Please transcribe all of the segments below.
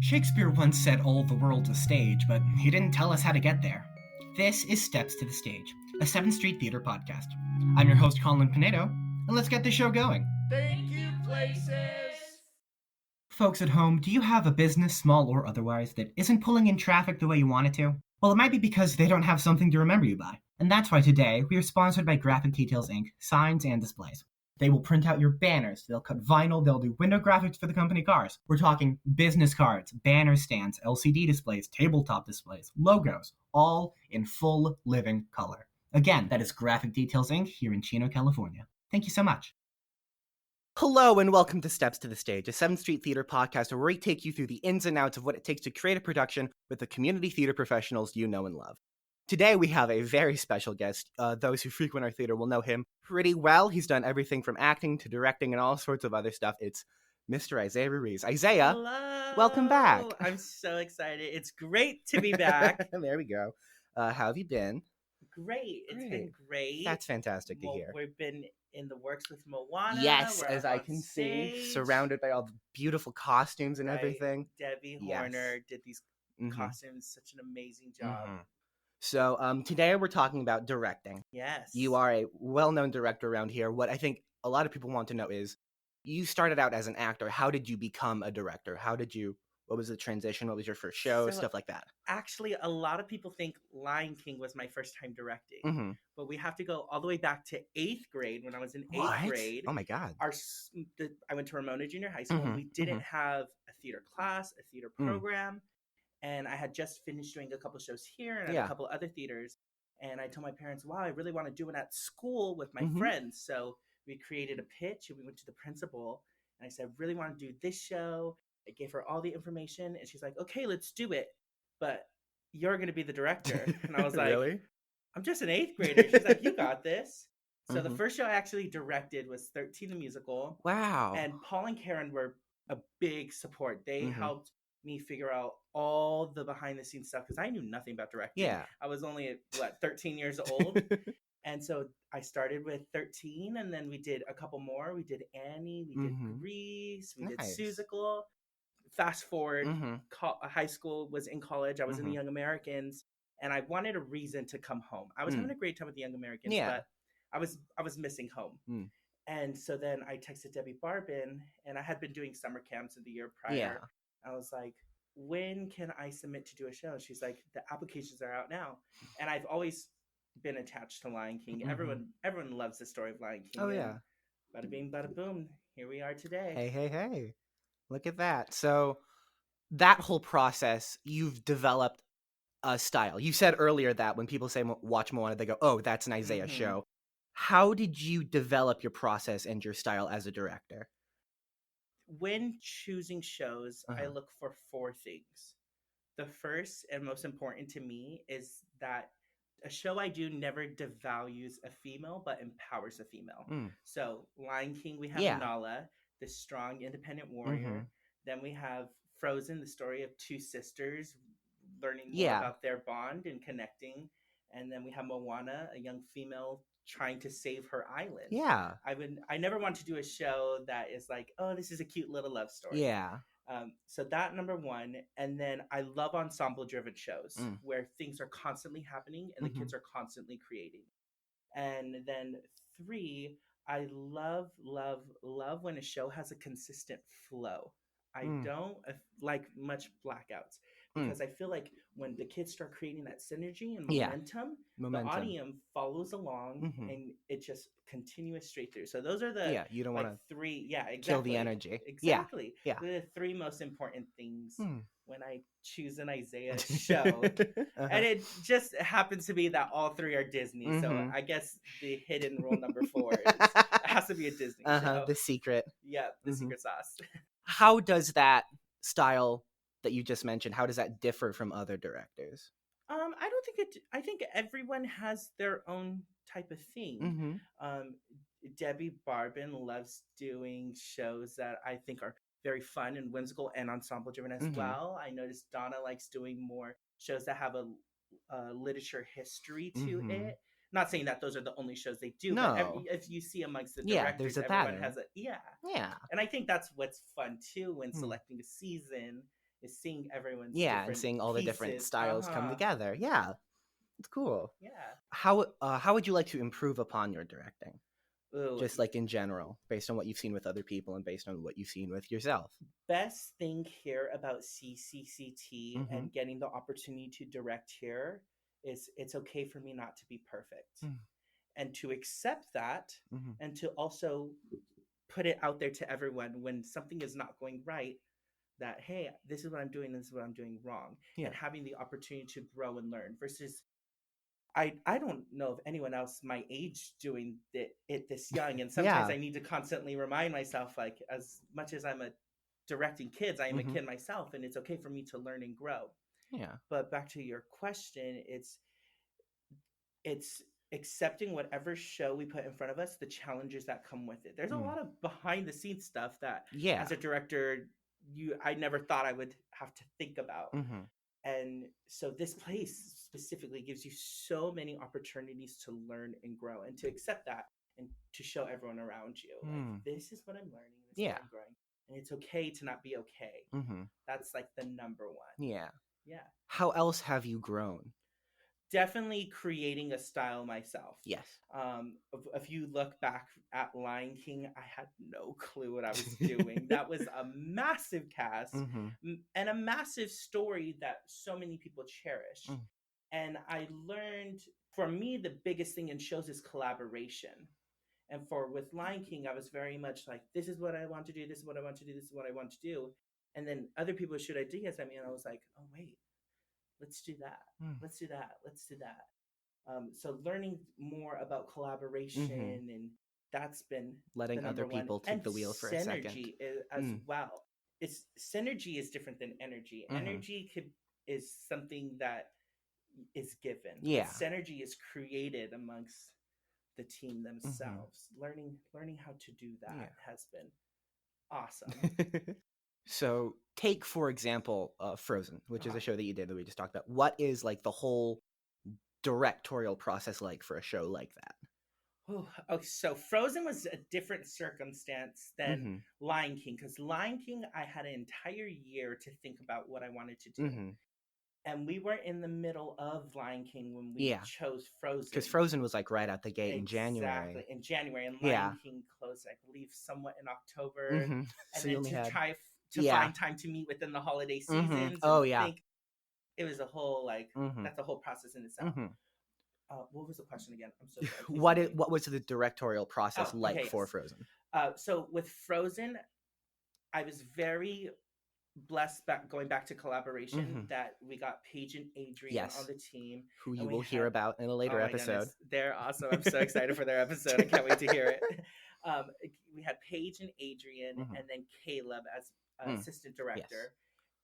Shakespeare once said all the world's a stage, but he didn't tell us how to get there. This is Steps to the Stage, a 7th Street Theater podcast. I'm your host, Colin Pinedo, and let's get the show going. Thank you, places! Folks at home, do you have a business, small or otherwise, that isn't pulling in traffic the way you want it to? Well, it might be because they don't have something to remember you by. And that's why today we are sponsored by Graphic Details Inc., signs and displays. They will print out your banners, they'll cut vinyl, they'll do window graphics for the company cars. We're talking business cards, banner stands, LCD displays, tabletop displays, logos, all in full living color. Again, that is Graphic Details Inc. here in Chino, California. Thank you so much. Hello and welcome to Steps to the Stage, a 7th Street Theater podcast where we take you through the ins and outs of what it takes to create a production with the community theater professionals you know and love. Today we have a very special guest. Those who frequent our theater will know him pretty well. He's done everything from acting to directing and all sorts of other stuff. It's Mr. Isaiah Ruiz. Isaiah, hello. Welcome back. I'm so excited. It's great to be back. There we go. How have you been? Great. It's been great. That's fantastic to hear. We've been in the works with Moana. Yes, We're as up I on can stage. see, surrounded by all the beautiful costumes and Right. everything. Debbie Yes. Horner did these Mhm. costumes. Such an amazing job. Mhm. So today we're talking about directing. Yes. You are a well-known director around here. What I think a lot of people want to know is, you started out as an actor. How did you become a director? What was the transition? What was your first show? So, Stuff like that. Actually, a lot of people think Lion King was my first time directing. Mm-hmm. But we have to go all the way back to 8th grade. When I was in 8th What? grade. Oh my God. I went to Ramona Junior High School. Mhm, We didn't have a theater class, a theater program. And I had just finished doing a couple shows here and at a couple other theaters. And I told my parents, wow, I really want to do it at school with my friends. So we created a pitch and we went to the principal. And I said, I really want to do this show. I gave her all the information. And she's like, okay, let's do it. But you're going to be the director. And I was like, really? I'm just an 8th grader. She's like, you got this. So the first show I actually directed was 13 the Musical. Wow. And Paul and Karen were a big support. They helped me figure out all the behind the scenes stuff because I knew nothing about directing. Yeah. I was only 13 years old. And so I started with 13 and then we did a couple more. We did Annie, we did Grease, we did Seussical. Fast forward, high school was in college. I was in the Young Americans and I wanted a reason to come home. I was having a great time with the Young Americans, but I was missing home. And so then I texted Debbie Barbin and I had been doing summer camps in the year prior. Yeah. I was like, when can I submit to do a show? And she's like, the applications are out now. And I've always been attached to Lion King. Everyone loves the story of Lion King. Oh, yeah. Bada bing, bada boom. Here we are today. Hey. Look at that. So that whole process, you've developed a style. You said earlier that when people say watch Moana, they go, oh, that's an Isaiah show. How did you develop your process and your style as a director? When choosing shows, I look for 4 things. The first and most important to me is that a show I do never devalues a female, but empowers a female. So Lion King, we have Nala, the strong, independent warrior. Then we have Frozen, the story of 2 sisters learning more about their bond and connecting. And then we have Moana, a young female trying to save her island. Yeah. I never want to do a show that is like, oh, this is a cute little love story. Yeah. So that number 1. And then I love ensemble-driven shows where things are constantly happening and the kids are constantly creating. And then 3, I love when a show has a consistent flow. I don't like much blackouts because I feel like when the kids start creating that synergy and momentum, the audience follows along and it just continues straight through. So those are the you don't want to 3 exactly. kill the energy. Exactly. Yeah. The 3 most important things when I choose an Isaiah show. And it just happens to be that all 3 are Disney. So I guess the hidden rule number 4 is it has to be a Disney show. The secret. Yeah, the secret sauce. How does that style that you just mentioned, how does that differ from other directors? I don't think I think everyone has their own type of thing. Debbie Barbin loves doing shows that I think are very fun and whimsical and ensemble driven as well. I noticed Donna likes doing more shows that have a literature history to it. Not saying that those are the only shows they do, but if you see amongst the directors, there's a everyone pattern. has a And I think that's what's fun too when selecting a season is seeing everyone's Yeah, and different seeing all the different pieces. styles come together. Yeah, it's cool. Yeah. How would you like to improve upon your directing? Ooh, Just like in general, based on what you've seen with other people and based on what you've seen with yourself. best thing here about CCCT Mm-hmm. and getting the opportunity to direct here is it's okay for me not to be perfect, Mm. and to accept that, Mm-hmm. and to also put it out there to everyone when something is not going right, that hey, this is what I'm doing, this is what I'm doing wrong, Yeah. and having the opportunity to grow and learn versus I don't know of anyone else my age doing it this young. And sometimes Yeah. I need to constantly remind myself, like, as much as I'm a directing kids, I am a Mm-hmm. kid myself, and it's okay for me to learn and grow. Yeah. But back to your question, it's accepting whatever show we put in front of us, the challenges that come with it. There's a Mm. lot of behind the scenes stuff that Yeah. as a director, I never thought I would have to think about. Mm-hmm. And so this place specifically gives you so many opportunities to learn and grow, and to accept that, and to show everyone around you, like, Mm. this is what I'm learning, this is Yeah. what I'm growing. And it's okay to not be okay. Mm-hmm. That's like the number one. Yeah. Yeah. How else have you grown? Definitely creating a style myself. Yes. If you look back at Lion King, I had no clue what I was doing. That was a massive cast, Mm-hmm. and a massive story that so many people cherish. Mm. And I learned, for me, the biggest thing in shows is collaboration. And for with Lion King, I was very much like, this is what I want to do, this is what I want to do, this is what I want to do. And then other people shoot ideas at me, and I was like, oh wait, let's do that. Mm. Let's do that. Let's do that. So learning more about collaboration, Mm-hmm. and that's been the Letting other number one. people take And the wheel for a second. synergy as well. It's synergy is different than energy. Mm-hmm. Energy is something that is given. Yeah. But synergy is created amongst the team themselves. Learning how to do that has been awesome. So take, for example, Frozen, which is a show that you did that we just talked about. What is like the whole directorial process like for a show like that? Okay, so Frozen was a different circumstance than Lion King, because Lion King, I had an entire year to think about what I wanted to do. Mm-hmm. And we were in the middle of Lion King when we chose Frozen. Because Frozen was like right out the gate in January. Exactly, in January. And Lion King closed, I believe, somewhat in October. Mm-hmm. And so then to try to find time to meet within the holiday seasons. Mm-hmm. Oh, and yeah. Think it was a whole, that's a whole process in itself. Mm-hmm. What was the question again? I'm so sorry. What was the directorial process for Frozen? So with Frozen, I was very blessed going back to collaboration that we got Paige and Adrian on the team, who you will hear about in a later episode. Goodness. They're awesome. I'm so excited for their episode. I can't wait to hear it. We had Paige and Adrian, and then Caleb as assistant director.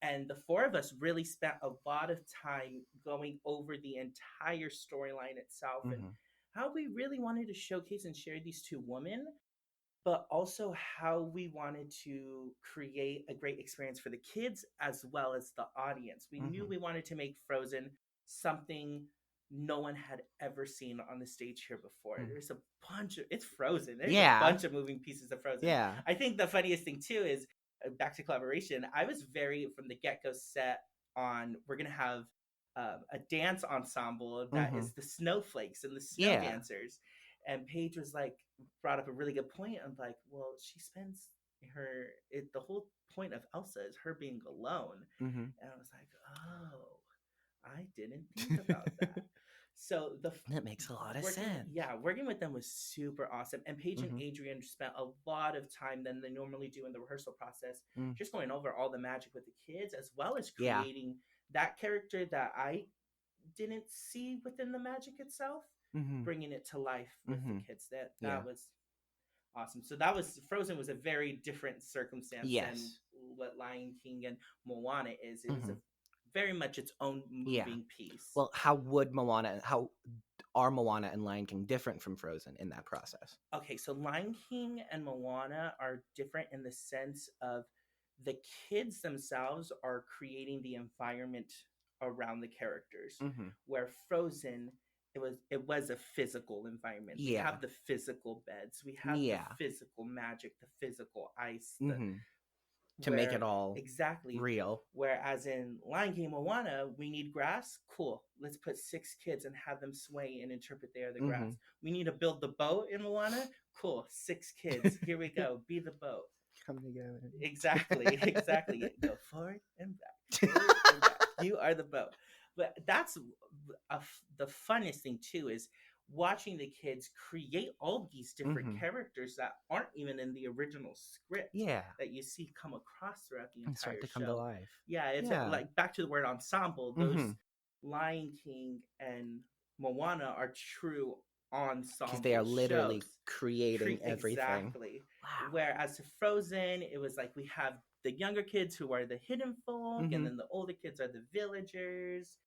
And the four of us really spent a lot of time going over the entire storyline itself and how we really wanted to showcase and share these two women, but also how we wanted to create a great experience for the kids as well as the audience. We knew we wanted to make Frozen something no one had ever seen on the stage here before. There's a bunch of, it's Frozen. There's a bunch of moving pieces of Frozen. Yeah. I think the funniest thing too is, back to collaboration, I was very, from the get-go, set on, we're going to have a dance ensemble that is the snowflakes and the snow dancers. And Paige was like, brought up a really good point. I'm like, well, she spends the whole point of Elsa is her being alone. And I was like, oh, I didn't think about that. So that makes a lot of sense. Yeah, working with them was super awesome. And Paige and Adrian spent a lot of time than they normally do in the rehearsal process, just going over all the magic with the kids, as well as creating that character that I didn't see within the magic itself, bringing it to life with the kids. That was awesome. So Frozen was a very different circumstance than what Lion King and Moana is. It was very much its own moving piece. Well, how are Moana and Lion King different from Frozen in that process? Okay, so Lion King and Moana are different in the sense of the kids themselves are creating the environment around the characters, where Frozen, it was a physical environment. We have the physical beds, we have the physical magic, the physical ice, to make it where all exactly. real. Whereas in Lion King Moana, we need grass. Cool. Let's put 6 kids and have them sway and interpret they are the grass. We need to build the boat in Moana. Cool. 6 kids. Here we go. Be the boat. Come together. Exactly. Exactly. Go forward and back. Forward and back. You are the boat. But that's the funnest thing too is watching the kids create all these different characters that aren't even in the original script that you see come across throughout the and entire start to show. come to life. Yeah, it's like back to the word ensemble. Those Lion King and Moana are true ensemble because they are literally shows. creating everything. Exactly. Wow. Whereas to Frozen, it was like we have the younger kids who are the hidden folk, and then the older kids are the villagers.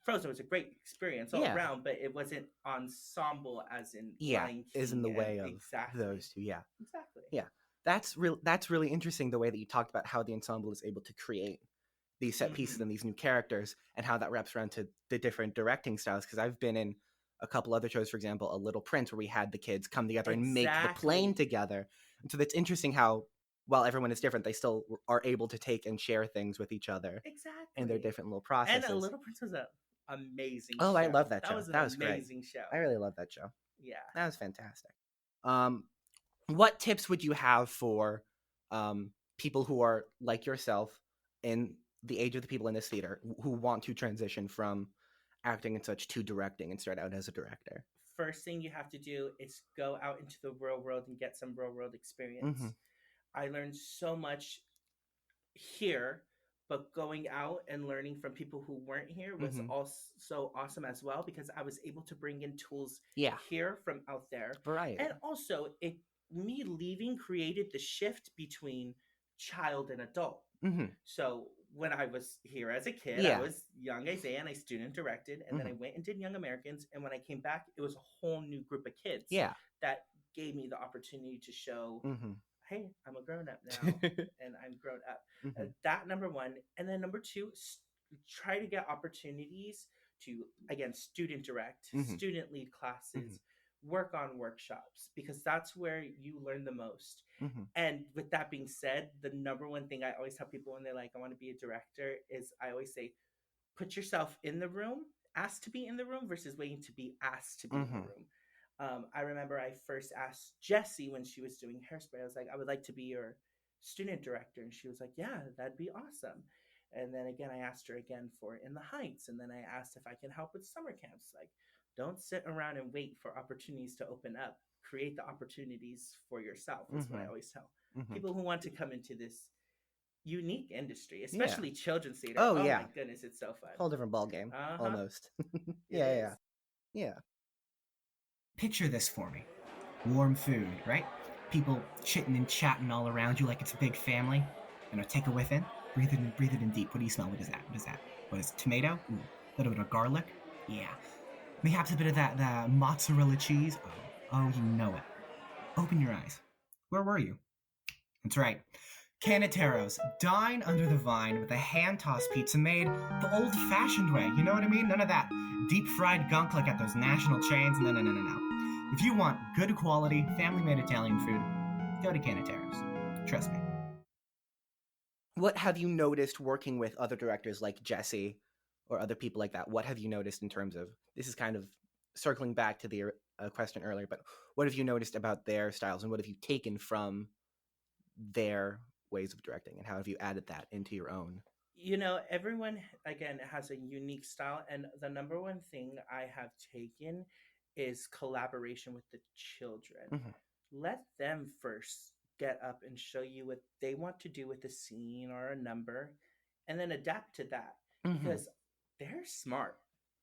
Frozen was a great experience all around, but it wasn't ensemble as in Lion King. Is in the way of those two. Yeah, exactly. Yeah, that's really interesting. The way that you talked about how the ensemble is able to create these set pieces and these new characters, and how that wraps around to the different directing styles. Because I've been in a couple other shows, for example, A Little Prince, where we had the kids come together and make the plane together. And so that's interesting how, while everyone is different, they still are able to take and share things with each other. Exactly. In their different little processes. And A Little Prince was an amazing show. I love that show. That was an amazing great. show. I really love that show. Yeah. That was fantastic. What tips would you have for people who are like yourself in the age of the people in this theater who want to transition from acting and such to directing and start out as a director? First thing you have to do is go out into the real world and get some real world experience. I learned so much here, but going out and learning from people who weren't here was also awesome as well, because I was able to bring in tools here from out there. Variety. And also me leaving created the shift between child and adult. So when I was here as a kid, I was young Isaiah and I student directed, and then I went and did Young Americans, and when I came back, it was a whole new group of kids that gave me the opportunity to show hey, I'm a grown up now, and I'm grown up. That number one. And then number two, try to get opportunities to, again, student direct, student lead classes, work on workshops, because that's where you learn the most. And with that being said, the number one thing I always tell people when they're like, I want to be a director, is I always say, put yourself in the room, ask to be in the room versus waiting to be asked to be in the room. I remember I first asked Jessie when she was doing Hairspray. I was like, I would like to be your student director. And she was like, yeah, that'd be awesome. And then again, I asked her again for In the Heights. And then I asked if I can help with summer camps. Like, don't sit around and wait for opportunities to open up. Create the opportunities for yourself. That's what I always tell people who want to come into this unique industry, especially children's theater. Oh my goodness, it's so fun. Whole different ballgame, almost. Yeah. Picture this for me. Warm food, right? People chitting and chatting all around you like it's a big family. Take a whiff in. Breathe it in deep. What do you smell? What is that? What is it? Tomato? Ooh, a little bit of garlic? Yeah. Perhaps a bit of that mozzarella cheese? Oh, you know it. Open your eyes. Where were you? That's right. Canateros, dine under the vine with a hand-tossed pizza made the old-fashioned way. You know what I mean? None of that deep-fried gunk like at those national chains. No. If you want good quality, family-made Italian food, go to Canateros. Trust me. What have you noticed working with other directors like Jessie or other people like that? What have you noticed in terms of, this is kind of circling back to the question earlier, but what have you noticed about their styles, and what have you taken from their ways of directing, and how have you added that into your own? Everyone, again, has a unique style, and the number one thing I have taken is collaboration with the children. Let them first get up and show you what they want to do with a scene or a number, and then adapt to that, because they're smart.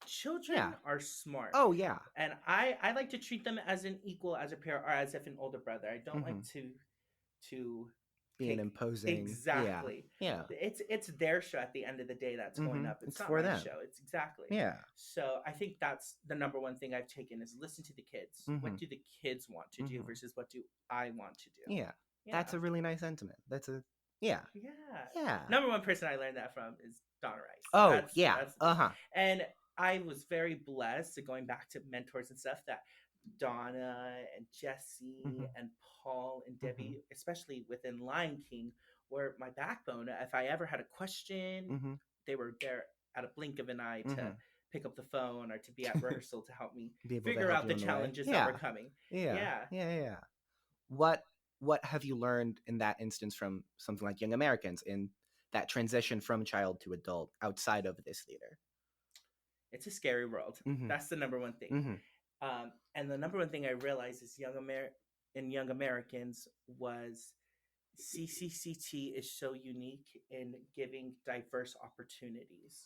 Children are smart. Oh yeah. And I like to treat them as an equal, as a pair, or as if an older brother. I don't like to being imposing. Exactly. Yeah. It's their show at the end of the day that's going up. It's not for my them. show. It's exactly. Yeah. So I think that's the number one thing I've taken, is listen to the kids. What do the kids want to do versus what do I want to do? Yeah. That's a really nice sentiment. That's a Yeah. Number one person I learned that from is Donna Rice. Oh, that's And I was very blessed, going back to mentors and stuff, that Donna and Jesse and Paul and Debbie, especially within Lion King, were my backbone. If I ever had a question, they were there at a blink of an eye to pick up the phone or to be at rehearsal to help me Be able to figure help out you the on the way. challenges that were coming. Yeah. What have you learned in that instance from something like Young Americans in that transition from child to adult outside of this theater? It's a scary world. That's the number one thing. And the number one thing I realized is in Young Americans was CCCT is so unique in giving diverse opportunities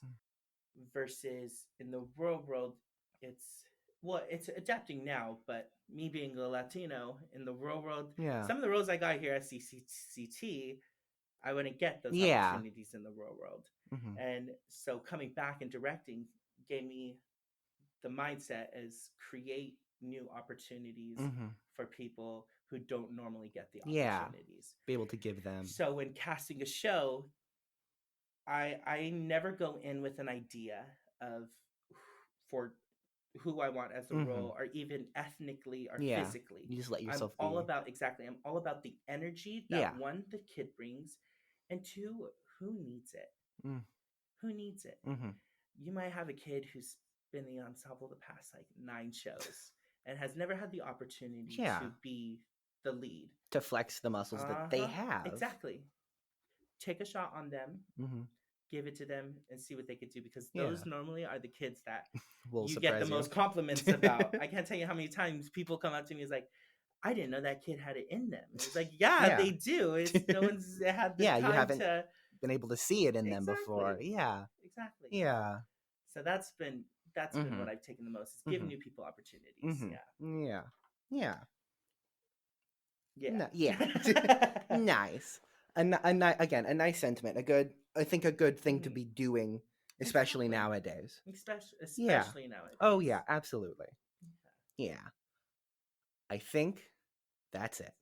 versus in the real world, it's adapting now, but me being a Latino in the real world, some of the roles I got here at CCCT, I wouldn't get those opportunities in the real world. And so coming back and directing gave me the mindset as create new opportunities for people who don't normally get the opportunities. Be able to give them. So when casting a show, I never go in with an idea of for who I want as a role, or even ethnically or physically. You just let yourself I'm all about the energy that one, the kid brings, and two, who needs it? Who needs it? You might have a kid who's been in the ensemble the past like 9 shows and has never had the opportunity to be the lead, to flex the muscles that they have. Exactly. Take a shot on them, give it to them, and see what they could do, because those normally are the kids that you get the most compliments about. I can't tell you how many times people come up to me and is like, I didn't know that kid had it in them. It's like, they do. It's no one's had the time you haven't to been able to see it in them before. Exactly. Yeah. So that's been what I've taken the most, is give new people opportunities. Nice. Again, a nice sentiment. I think a good thing to be doing, especially nowadays. Especially nowadays. Oh yeah, absolutely. Yeah. I think that's it.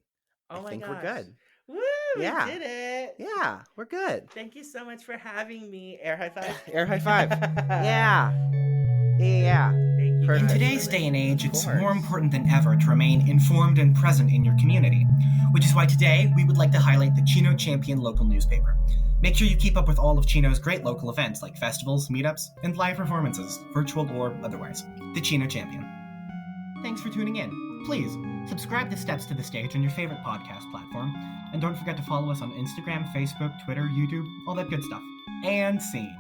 Oh I think gosh. we're good. Woo! We did it. Yeah, we're good. Thank you so much for having me. Air high five. Air high five. Yeah. Thank you. In today's day and age, it's more important than ever to remain informed and present in your community, which is why today we would like to highlight the Chino Champion local newspaper. Make sure you keep up with all of Chino's great local events like festivals, meetups, and live performances, virtual or otherwise. The Chino Champion. Thanks for tuning in. Please, subscribe to Steps to the Stage on your favorite podcast platform, and don't forget to follow us on Instagram, Facebook, Twitter, YouTube, all that good stuff. And scene.